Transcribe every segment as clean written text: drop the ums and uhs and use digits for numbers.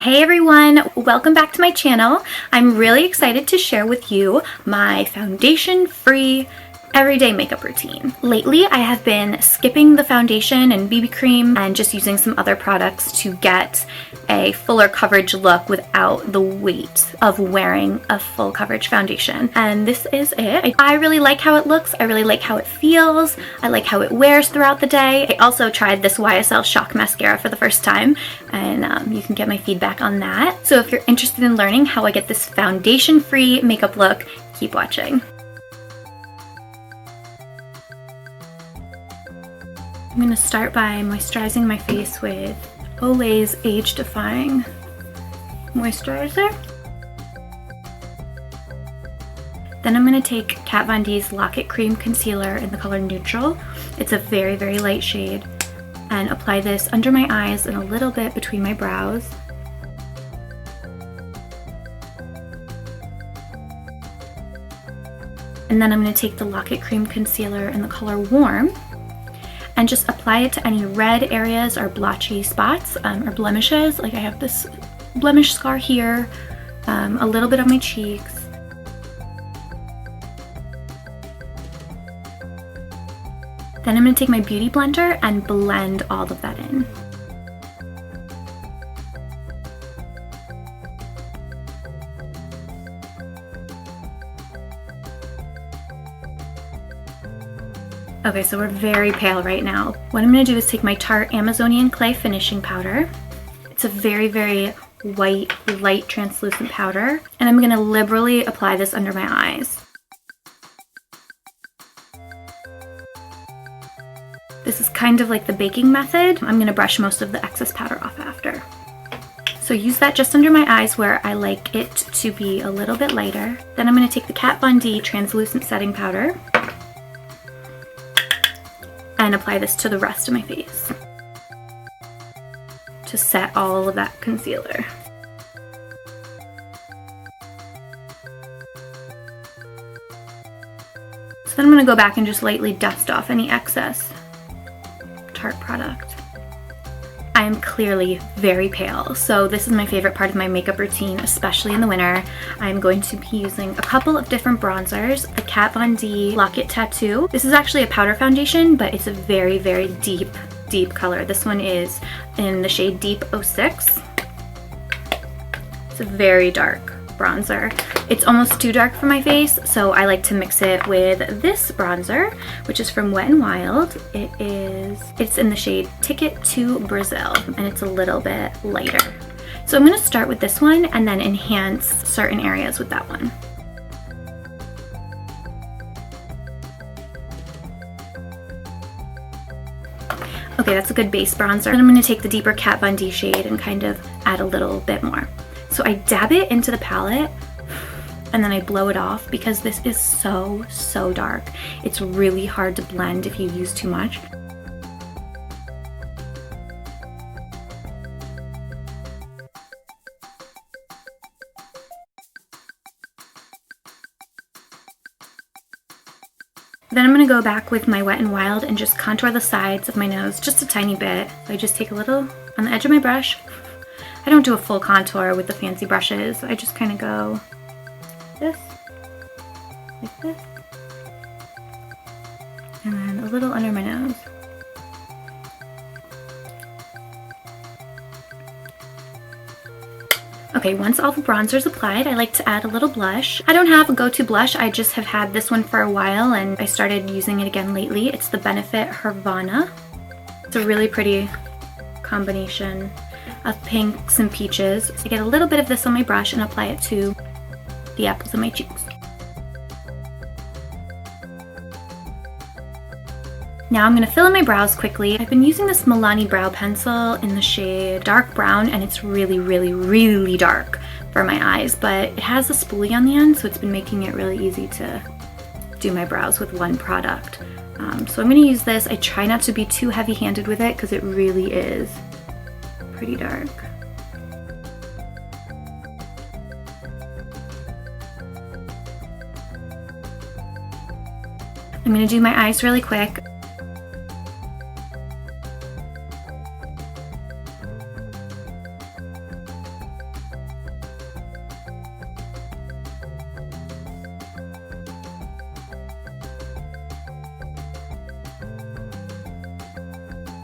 Hey everyone, welcome back to my channel. I'm really excited to share with you my foundation-free everyday makeup routine. Lately, I have been skipping the foundation and BB cream and just using some other products to get a fuller coverage look without the weight of wearing a full coverage foundation. And this is it. I really like how it looks. I really like how it feels. I like how it wears throughout the day. I also tried this YSL Shock Mascara for the first time, and you can get my feedback on that. So if you're interested in learning how I get this foundation-free makeup look, keep watching. I'm going to start by moisturizing my face with Olay's Age Defying Moisturizer. Then I'm going to take Kat Von D's Lock It Cream Concealer in the color Neutral. It's a very, very light shade. And apply this under my eyes and a little bit between my brows. And then I'm going to take the Lock It Cream Concealer in the color Warm and just apply it to any red areas or blotchy spots or blemishes. Like I have this blemish scar here, a little bit on my cheeks. Then I'm going to take my Beauty Blender and blend all of that in. Okay, so we're very pale right now. What I'm going to do is take my Tarte Amazonian Clay Finishing Powder. It's a very, very white, light, translucent powder. And I'm going to liberally apply this under my eyes. This is kind of like the baking method. I'm going to brush most of the excess powder off after. So use that just under my eyes where I like it to be a little bit lighter. Then I'm going to take the Kat Von D Translucent Setting Powder and apply this to the rest of my face to set all of that concealer. So then I'm going to go back and just lightly dust off any excess Tarte product. I am clearly very pale, so this is my favorite part of my makeup routine, especially in the winter. I'm going to be using a couple of different bronzers. The Kat Von D Lock It Tattoo. This is actually a powder foundation, but it's a very, very deep, deep color. This one is in the shade Deep 06. It's a very dark bronzer. It's almost too dark for my face, so I like to mix it with this bronzer, which is from Wet n Wild. It's in the shade Ticket to Brazil, and it's a little bit lighter. So I'm going to start with this one and then enhance certain areas with that one. Okay, that's a good base bronzer. And I'm going to take the deeper Kat Von D shade and kind of add a little bit more. So I dab it into the palette and then I blow it off because this is so, so dark. It's really hard to blend if you use too much. Then I'm going to go back with my Wet n Wild and just contour the sides of my nose just a tiny bit. So I just take a little on the edge of my brush. I don't do a full contour with the fancy brushes. I just kind of go this, like this, and then a little under my nose. Okay, once all the bronzer's applied, I like to add a little blush. I don't have a go-to blush, I just have had this one for a while and I started using it again lately. It's the Benefit Hervana. It's a really pretty combination of pinks and peaches. So I get a little bit of this on my brush and apply it to the apples of my cheeks. Now I'm going to fill in my brows quickly. I've been using this Milani brow pencil in the shade Dark Brown, and it's really, really, really dark for my eyes, but it has a spoolie on the end, so it's been making it really easy to do my brows with one product. So I'm going to use this. I try not to be too heavy-handed with it because it really is pretty dark. I'm going to do my eyes really quick.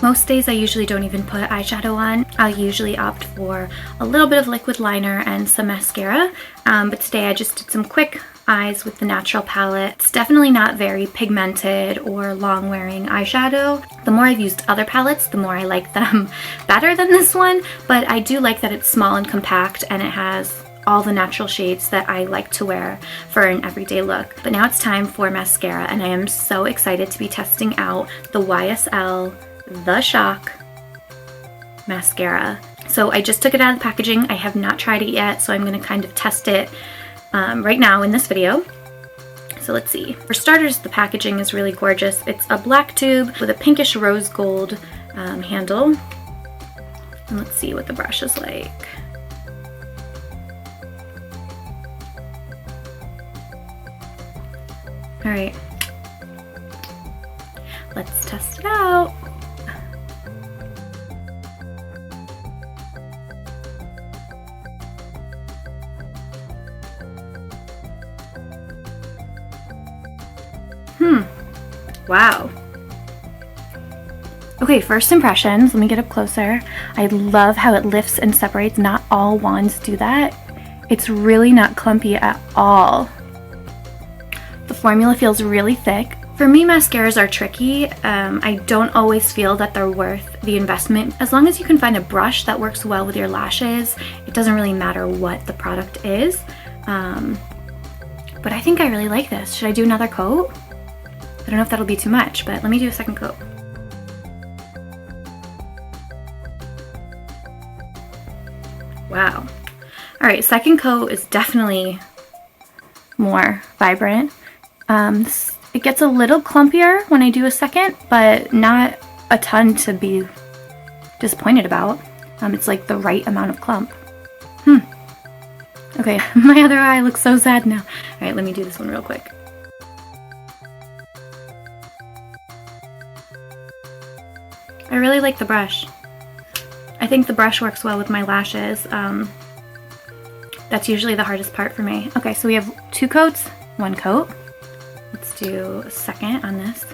Most days I usually don't even put eyeshadow on. I'll usually opt for a little bit of liquid liner and some mascara, but today I just did some quick eyes with the natural palette. It's definitely not very pigmented or long wearing eyeshadow. The more I've used other palettes, the more I like them better than this one, but I do like that it's small and compact and it has all the natural shades that I like to wear for an everyday look. But now it's time for mascara, and I am so excited to be testing out the YSL The Shock mascara. So I just took it out of the packaging. I have not tried it yet, so I'm going to kind of test it right now in this video. So let's see. For starters, the packaging is really gorgeous. It's a black tube with a pinkish rose gold handle. And let's see what the brush is like. All right, let's test it out. Wow. Okay, first impressions. Let me get up closer. I love how it lifts and separates. Not all wands do that. It's really not clumpy at all. The formula feels really thick. For me, mascaras are tricky. I don't always feel that they're worth the investment. As long as you can find a brush that works well with your lashes, it doesn't really matter what the product is. But I think I really like this. Should I do another coat? I don't know if that'll be too much, but let me do a second coat. Wow. All right, second coat is definitely more vibrant. It gets a little clumpier when I do a second, but not a ton to be disappointed about. It's like the right amount of clump. Okay, my other eye looks so sad now. All right, let me do this one real quick. I really like the brush. I think the brush works well with my lashes. That's usually the hardest part for me. Okay, so we have 2 coats, 1 coat. Let's do a second on this.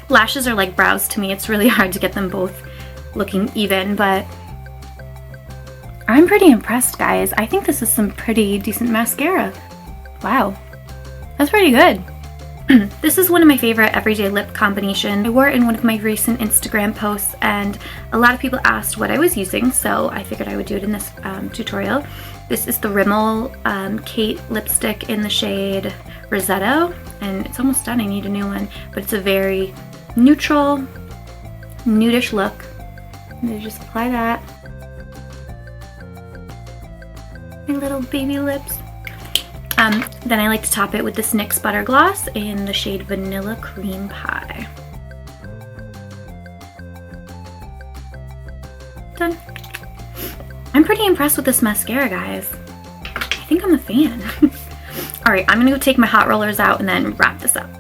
Lashes are like brows to me. It's really hard to get them both looking even, but I'm pretty impressed, guys. I think this is some pretty decent mascara. Wow, that's pretty good. This is one of my favorite everyday lip combination. I wore it in one of my recent Instagram posts, and a lot of people asked what I was using, so I figured I would do it in this tutorial. This is the Rimmel Kate lipstick in the shade Rossetto, and it's almost done. I need a new one, but it's a very neutral, nudish look. And just apply that. My little baby lips. Then I like to top it with this NYX Butter Gloss in the shade Vanilla Cream Pie. Done. I'm pretty impressed with this mascara, guys. I think I'm a fan. Alright, I'm gonna go take my hot rollers out and then wrap this up.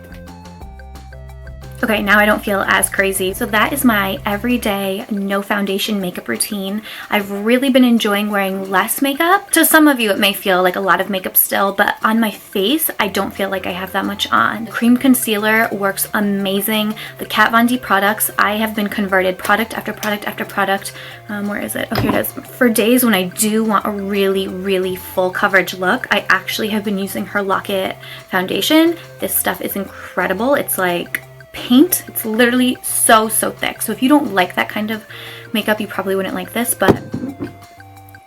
Okay, now I don't feel as crazy. So that is my everyday no foundation makeup routine. I've really been enjoying wearing less makeup. To some of you, it may feel like a lot of makeup still, but on my face, I don't feel like I have that much on. Cream concealer works amazing. The Kat Von D products, I have been converted product after product after product. Where is it? Oh, here it is. For days when I do want a really, really full coverage look, I actually have been using her Lock-It foundation. This stuff is incredible. It's like paint. It's literally so thick. So if you don't like that kind of makeup, you probably wouldn't like this, but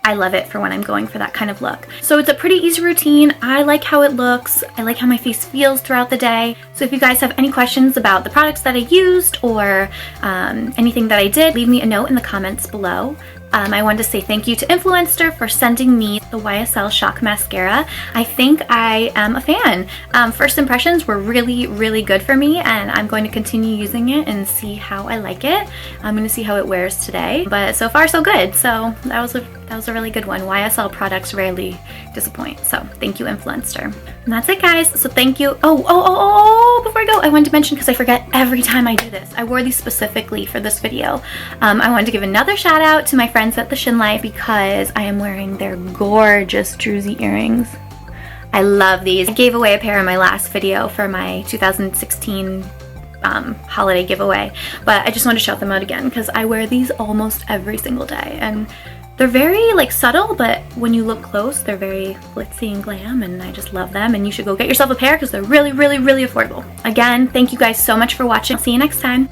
I love it for when I'm going for that kind of look. So it's a pretty easy routine. I like how it looks. I like how my face feels throughout the day. So if you guys have any questions about the products that I used or anything that I did, leave me a note in the comments below. I wanted to say thank you to Influencer for sending me the YSL Shock Mascara. I think I am a fan. First impressions were really, really good for me, and I'm going to continue using it and see how I like it. I'm going to see how it wears today, but so far so good. So that was a really good one. YSL products rarely disappoint. So thank you, Influencer. And that's it, guys. So thank you. Oh, before I go, I wanted to mention, because I forget every time I do this, I wore these specifically for this video. I wanted to give another shout out to my friends at the Shin Life because I am wearing their gorgeous druzy earrings. I love these. I gave away a pair in my last video for my 2016 holiday giveaway, but I just want to shout them out again because I wear these almost every single day, and they're very like subtle, but when you look close they're very glitzy and glam, and I just love them, and you should go get yourself a pair because they're really, really, really affordable. Again, thank you guys so much for watching. I'll see you next time.